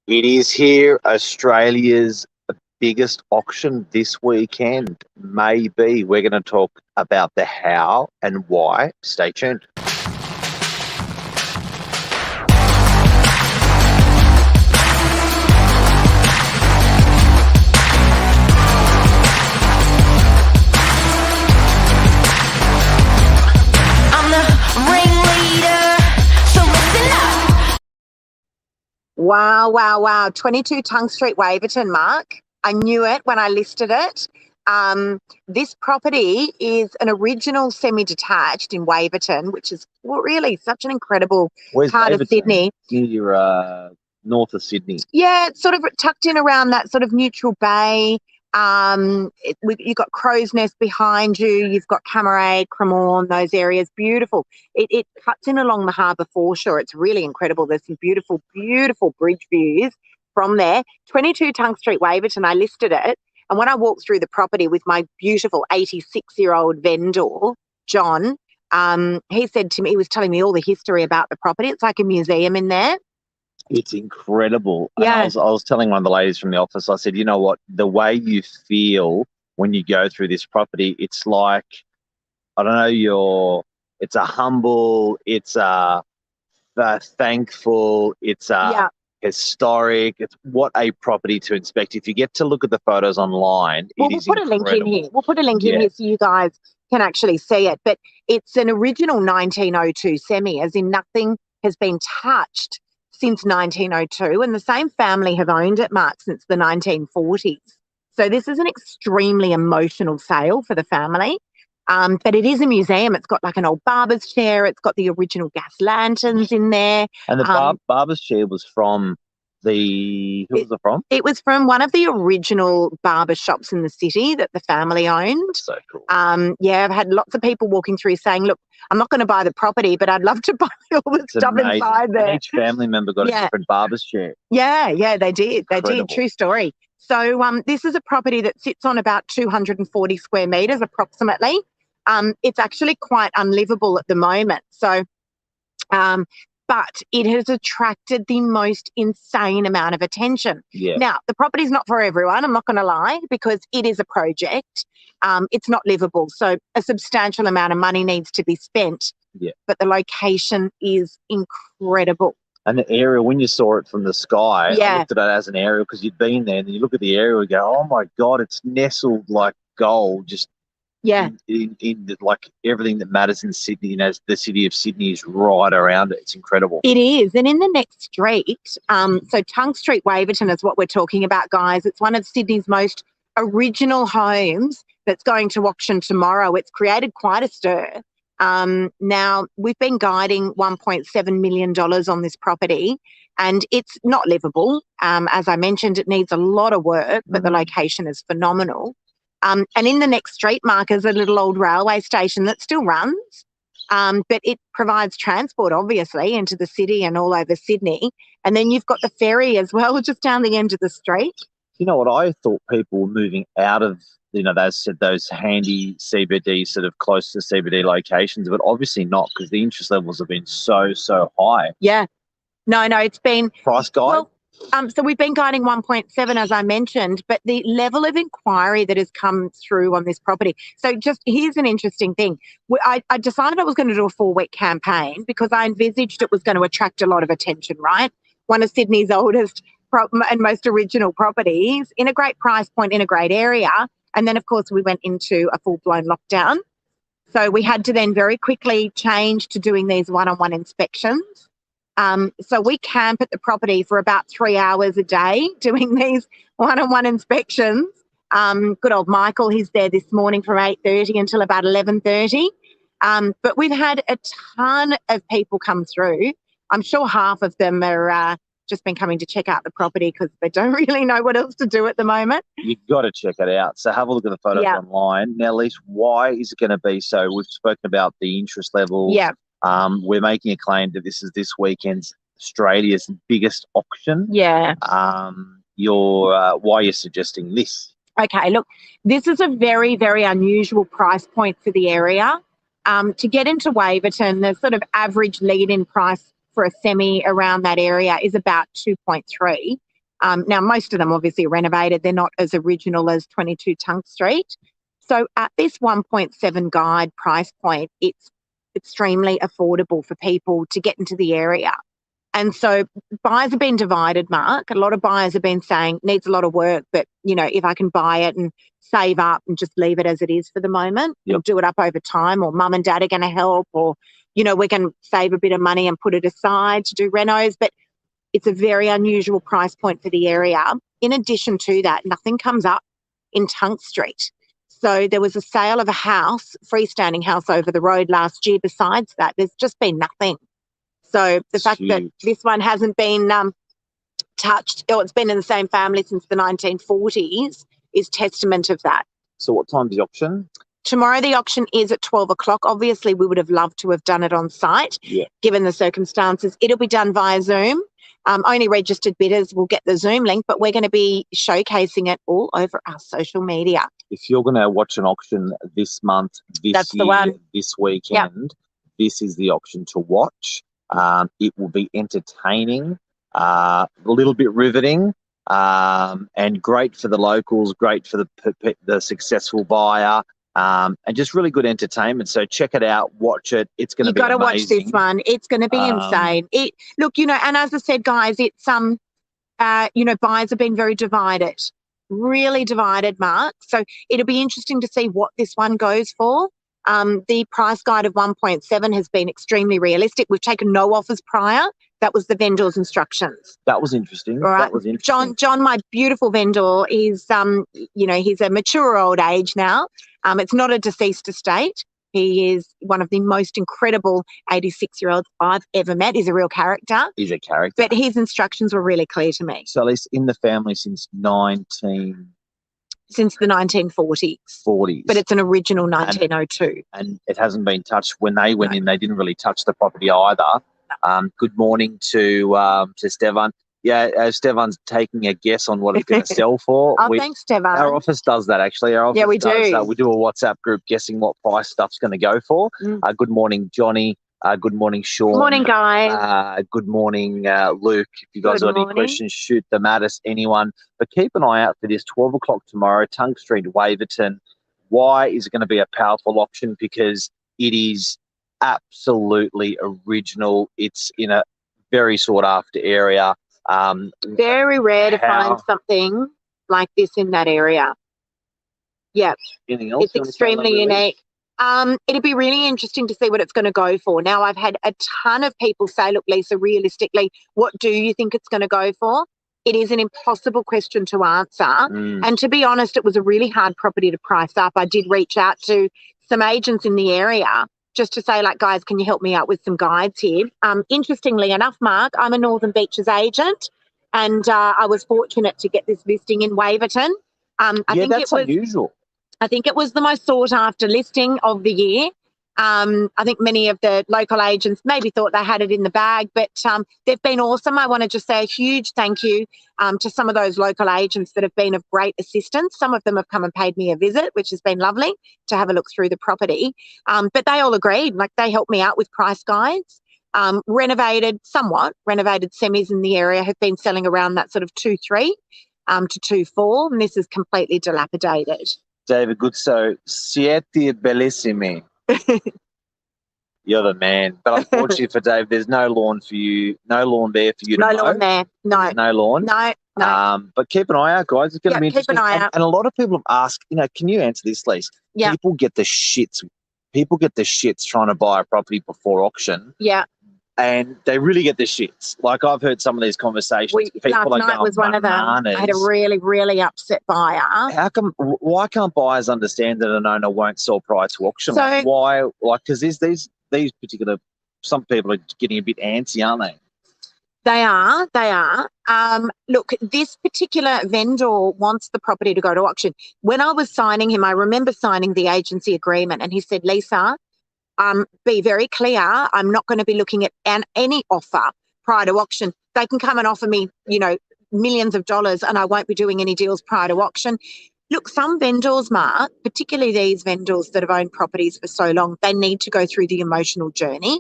It is here, Australia's biggest auction this weekend. Maybe we're going to talk about the how and why. Stay tuned. I'm the ringleader, so listen up. Wow, wow, wow. 22 Tongue Street, Waverton, Mark. I knew it when I listed it. This property is an original semi-detached in Waverton, which is really such an incredible Where's part of Waverton? Sydney. Near north of Sydney. Yeah, it's sort of tucked in around that sort of neutral bay. You've got Crow's Nest behind you. You've got Cameray, Cremorne, those areas. Beautiful. It cuts in along the harbour foreshore. It's really incredible. There's some beautiful, beautiful bridge views from there. 22 Tongue Street, Waverton. I listed it. And when I walked through the property with my beautiful 86-year-old vendor, John, he said to me, he was telling me all the history about the property. It's like a museum in there. It's incredible. Yeah. And I was telling one of the ladies from the office, I said, you know what, the way you feel when you go through this property, it's like, I don't know, it's a humble, it's a thankful, it's a historic. It's what a property to inspect. If you get to look at the photos online, Well, it we'll is put a link in incredible. here. We'll put a link in here so you guys can actually see it. But it's an original 1902 semi, as in nothing has been touched since 1902. And the same family have owned it, Mark, since the 1940s. So this is an extremely emotional sale for the family. But it is a museum. It's got like an old barber's chair. It's got the original gas lanterns in there. And the barber's chair was from who was it from? It was from one of the original barber shops in the city that the family owned. So cool. I've had lots of people walking through saying, look, I'm not going to buy the property, but I'd love to buy all the stuff amazing. inside there. And each family member got a different barber's chair. Yeah, they did. They Incredible. did. True story. So this is a property that sits on about 240 square metres approximately. It's actually quite unlivable at the moment. So, but it has attracted the most insane amount of attention. Yeah. Now, the property's not for everyone, I'm not going to lie, because it is a project. It's not livable. So a substantial amount of money needs to be spent. Yeah. But the location is incredible. And the area, when you saw it from the sky, Yeah. I looked at it as an aerial because you'd been there, and you look at the area and go, oh my God, it's nestled like gold, just in like everything that matters in Sydney, and as the city of Sydney is right around it. It's incredible. It is. And in the next street, so Tongue Street, Waverton is what we're talking about, guys. It's one of Sydney's most original homes that's going to auction tomorrow. It's created quite a stir. Now, we've been guiding $1.7 million on this property, and it's not livable. As I mentioned, it needs a lot of work, but the location is phenomenal. And in the next street, Mark, is a little old railway station that still runs, but it provides transport, obviously, into the city and all over Sydney. And then you've got the ferry as well, just down the end of the street. You know what? I thought people were moving out of, those handy CBD, sort of close to CBD locations, but obviously not, because the interest levels have been so high. Yeah. No, it's been... Price guide? Well, so we've been guiding 1.7, as I mentioned, but the level of inquiry that has come through on this property. So just here's an interesting thing. I decided I was going to do a 4-week campaign because I envisaged it was going to attract a lot of attention, right? One of Sydney's oldest and most original properties in a great price point in a great area. And then, of course, we went into a full-blown lockdown. So we had to then very quickly change to doing these one-on-one inspections. So we camp at the property for about 3 hours a day doing these one-on-one inspections. Good old Michael, he's there this morning from 8:30 until about 11:30. But we've had a ton of people come through. I'm sure half of them are just been coming to check out the property because they don't really know what else to do at the moment. You've got to check it out. So have a look at the photos online. Now, Lise, why is it going to be so? We've spoken about the interest level. Yeah. We're making a claim that this is this weekend's Australia's biggest auction. Yeah. Why are you suggesting this? Okay, look, this is a very, very unusual price point for the area. To get into Waverton, the sort of average lead-in price for a semi around that area is about 2.3. Now, most of them obviously are renovated. They're not as original as 22 Tunk Street. So at this 1.7 guide price point, it's extremely affordable for people to get into the area. And so buyers have been divided, Mark. A lot of buyers have been saying needs a lot of work, but, you know, if I can buy it and save up and just leave it as it is for the moment and do it up over time, or mum and dad are going to help, or, you know, we can save a bit of money and put it aside to do renos. But it's a very unusual price point for the area. In addition to that, nothing comes up in Tunk Street. So there was a sale of a house, freestanding house over the road last year. Besides that, there's just been nothing. So the fact that this one hasn't been touched, or it's been in the same family since the 1940s, is testament of that. So what time's the auction? Tomorrow the auction is at 12 o'clock. Obviously, we would have loved to have done it on site, given the circumstances. It'll be done via Zoom. Only registered bidders will get the Zoom link, but we're going to be showcasing it all over our social media. If you're going to watch an auction this month, this year, this weekend, this is the auction to watch. It will be entertaining, a little bit riveting, and great for the locals, great for the successful buyer, and just really good entertainment. So check it out, watch it. It's going to be amazing. You've got to watch this one. It's going to be insane. Look, you know, and as I said, guys, it's you know, buyers have been very divided, really divided, Mark. So it'll be interesting to see what this one goes for. The price guide of 1.7 has been extremely realistic. We've taken no offers prior. That was the vendor's instructions. That was interesting. Right. That was interesting. John, my beautiful vendor, is you know, he's a mature old age now. It's not a deceased estate. He is one of the most incredible 86-year-olds I've ever met. He's a real character. He's a character. But his instructions were really clear to me. So at least in the family since the 1940s. But it's an original 1902. And it hasn't been touched. When they went in, they didn't really touch the property either. Good morning to Stefan. Yeah, Stefan's taking a guess on what it's going to sell for. Thanks, Stefan. Our office does that, actually. Our office we do. We do a WhatsApp group guessing what price stuff's going to go for. Good morning, Johnny. Good morning, Sean. Good morning, guys. Good morning, Luke. If you guys have any questions, shoot them at us, anyone. But keep an eye out for this, 12 o'clock tomorrow, Tunk Street, Waverton. Why is it going to be a powerful auction? Because it is absolutely original. It's in a very sought-after area. Very rare to find something like this in that area. Yeah. Anything else? It's extremely unique. It'd be really interesting to see what it's going to go for. Now, I've had a ton of people say, look, Lisa, realistically, what do you think it's going to go for? It is an impossible question to answer. And to be honest, it was a really hard property to price up. I did reach out to some agents in the area just to say, like, guys, can you help me out with some guides here? Interestingly enough, Mark, I'm a Northern Beaches agent, and I was fortunate to get this listing in Waverton. I think that's unusual. I think it was the most sought after listing of the year. I think many of the local agents maybe thought they had it in the bag, but they've been awesome. I want to just say a huge thank you to some of those local agents that have been of great assistance. Some of them have come and paid me a visit, which has been lovely to have a look through the property. But they all agreed, like they helped me out with price guides. Renovated semis in the area have been selling around that sort of 2.3 to 2.4, and this is completely dilapidated. David Goodso, siete bellissimi. You're the man. But unfortunately for Dave, there's no lawn for you, no lawn there for you to mow. No lawn there. No. No lawn. No. But keep an eye out, guys. It's going to be interesting. Keep an eye out. And a lot of people have asked, you know, can you answer this, Lise? Yeah. People get the shits trying to buy a property before auction. Yeah. And they really get the shits. Like, I've heard some of these conversations. Last night was one of them. I had a really, really upset buyer. Why can't buyers understand that an owner won't sell prior to auction? Why? Because these particular, some people are getting a bit antsy, aren't they? They are. Look, this particular vendor wants the property to go to auction. When I was signing him, I remember signing the agency agreement, and he said, Lisa, be very clear, I'm not going to be looking at any offer prior to auction. They can come and offer me, you know, millions of dollars, and I won't be doing any deals prior to auction. Look, some vendors, Mark, particularly these vendors that have owned properties for so long, they need to go through the emotional journey.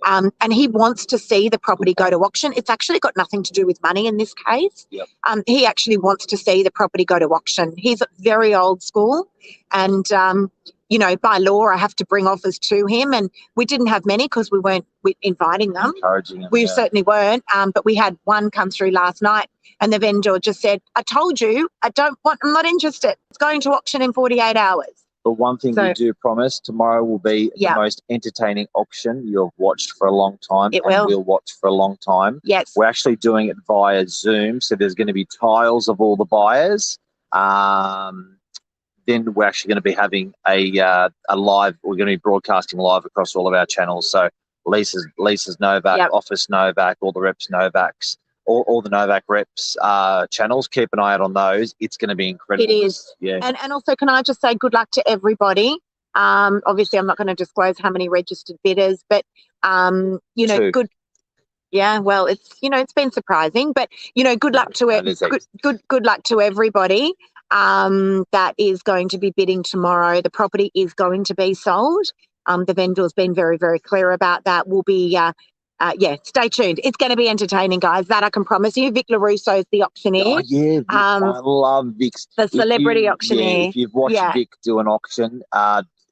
And he wants to see the property go to auction. It's actually got nothing to do with money in this case. Yep. He actually wants to see the property go to auction. He's very old school, and you know, by law, I have to bring offers to him, and we didn't have many because we weren't inviting them. Encouraging them. We yeah. certainly weren't, but we had one come through last night, and the vendor just said, "I told you, I'm not interested. It's going to auction in 48 hours." But one thing we do promise, tomorrow will be the most entertaining auction you've watched for a long time. It will. We'll watch for a long time. Yes. We're actually doing it via Zoom, so there's going to be tiles of all the buyers. Then we're actually going to be having a live. We're going to be broadcasting live across all of our channels. So Lisa's Novak, Office Novak, all the reps Novaks, all the Novak reps channels. Keep an eye out on those. It's going to be incredible. It is. Yeah. And also, can I just say good luck to everybody? Obviously, I'm not going to disclose how many registered bidders, but you know, 2. good. Yeah, well, it's, you know, it's been surprising, but you know, good luck to it. Good luck to everybody that is going to be bidding tomorrow. The property is going to be sold. The vendor's been very, very clear about that. We'll be stay tuned. It's going to be entertaining, guys. That I can promise you. Vic LaRusso is the auctioneer. Oh, yeah. Vic, I love Vic's. The celebrity auctioneer. Yeah, if you've watched Vic do an auction,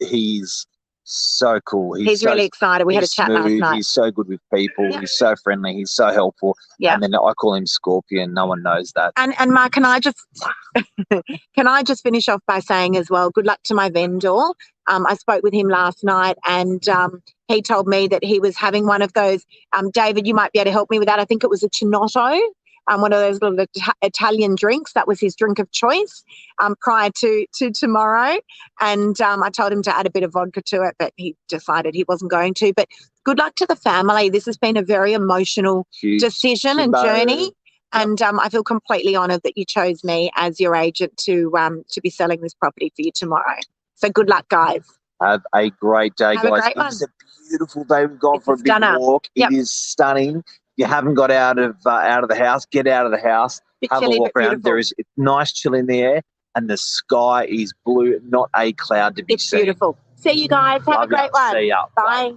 he's so cool. He's really excited. We had a chat last night. He's so good with people. He's so friendly. He's so helpful. And then I call him Scorpion. No one knows that. And Mark, can I just finish off by saying as well, good luck to my vendor. I spoke with him last night, and he told me that he was having one of those. David, you might be able to help me with that. I think it was a Chinotto. One of those little Italian drinks. That was his drink of choice prior to tomorrow. And I told him to add a bit of vodka to it, but he decided he wasn't going to. But good luck to the family. This has been a very emotional decision and journey. And I feel completely honoured that you chose me as your agent to be selling this property for you tomorrow. So good luck, guys. Have a great day, guys. It's a beautiful day. We've gone for a big walk. It is stunning. You haven't got out of the house, get out of the house, have a walk around. There is nice chill in the air, and the sky is blue, not a cloud to be seen. It's beautiful. See you guys. Have a great one. See ya. Bye.